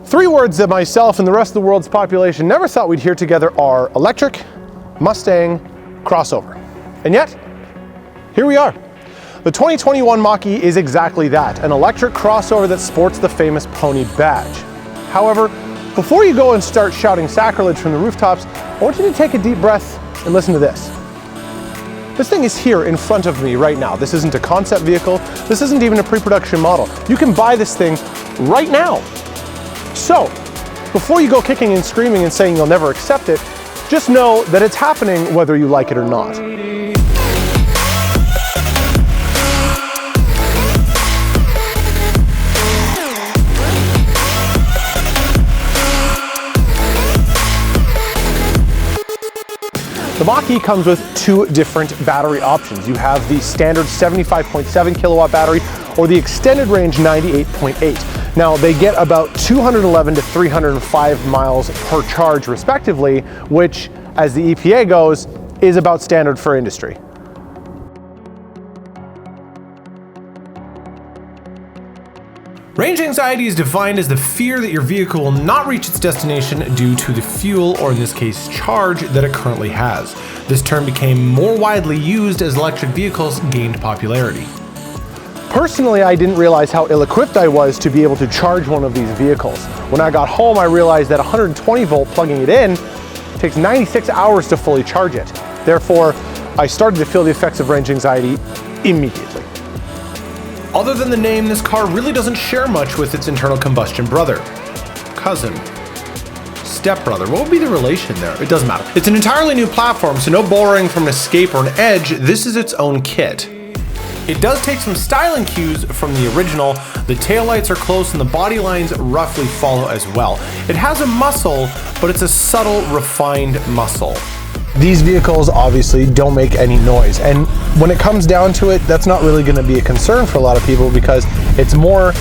Three words that myself and the rest of the world's population never thought we'd hear together are electric, Mustang, crossover. And yet, here we are. The 2021 Mach E is exactly that, an electric crossover that sports the famous pony badge. However, before you go and start shouting sacrilege from the rooftops, I want you to take a deep breath and listen to this. This thing is here in front of me right now. This isn't a concept vehicle. This isn't even a pre-production model. You can buy this thing right now. So, before you go kicking and screaming and saying you'll never accept it, just know that it's happening whether you like it or not. The Mach E comes with two different battery options. You have the standard 75.7 kilowatt battery or the extended range 98.8. Now they get about 211 to 305 miles per charge respectively, which, as the EPA goes, is about standard for industry. Range anxiety is defined as the fear that your vehicle will not reach its destination due to the fuel, or in this case charge, that it currently has. This term became more widely used as electric vehicles gained popularity. Personally, I didn't realize how ill-equipped I was to be able to charge one of these vehicles. When I got home, I realized that 120 volt plugging it in takes 96 hours to fully charge it. Therefore, I started to feel the effects of range anxiety immediately. Other than the name, this car really doesn't share much with its internal combustion brother. Cousin. Stepbrother. What would be the relation there? It doesn't matter. It's an entirely new platform, so no borrowing from an Escape or an Edge. This is its own kit. It does take some styling cues from the original. The taillights are close and the body lines roughly follow as well. It has a muscle, but it's a subtle, refined muscle. These vehicles obviously don't make any noise, and when it comes down to it, that's not really going to be a concern for a lot of people because it's more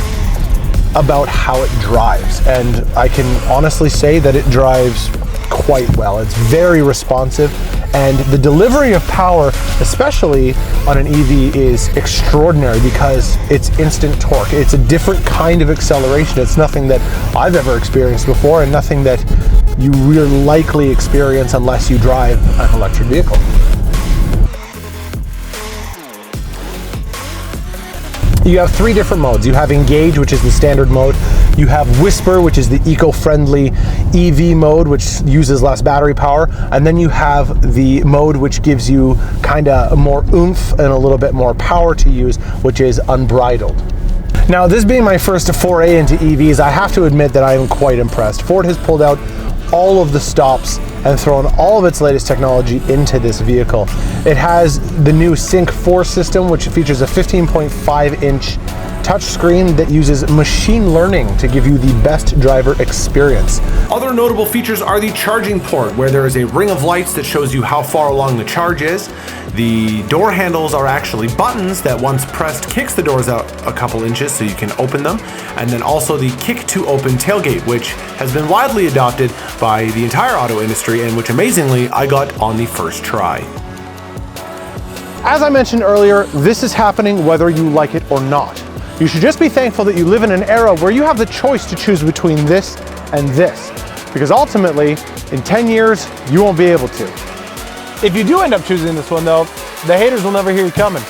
about how it drives, and I can honestly say that it drives quite well. It's very responsive, and the delivery of power, especially on an EV, is extraordinary because it's instant torque. It's a different kind of acceleration. It's nothing that I've ever experienced before, and nothing that you will likely experience unless you drive an electric vehicle. You have three different modes. You have Engage, which is the standard mode. You have Whisper, which is the eco-friendly EV mode, which uses less battery power. And then you have the mode which gives you kind of more oomph and a little bit more power to use, which is Unbridled. Now, this being my first foray into EVs, I have to admit that I am quite impressed. Ford has pulled out all of the stops and thrown all of its latest technology into this vehicle. It has the new Sync 4 system, which features a 15.5-inch touchscreen that uses machine learning to give you the best driver experience. Other notable features are the charging port, where there is a ring of lights that shows you how far along the charge is. The door handles are actually buttons that, once pressed, kicks the doors out a couple inches so you can open them. And then also the kick to open tailgate, which has been widely adopted by the entire auto industry and which amazingly I got on the first try. As I mentioned earlier, this is happening whether you like it or not. You should just be thankful that you live in an era where you have the choice to choose between this and this, because ultimately, in 10 years, you won't be able to. If you do end up choosing this one though, the haters will never hear you coming.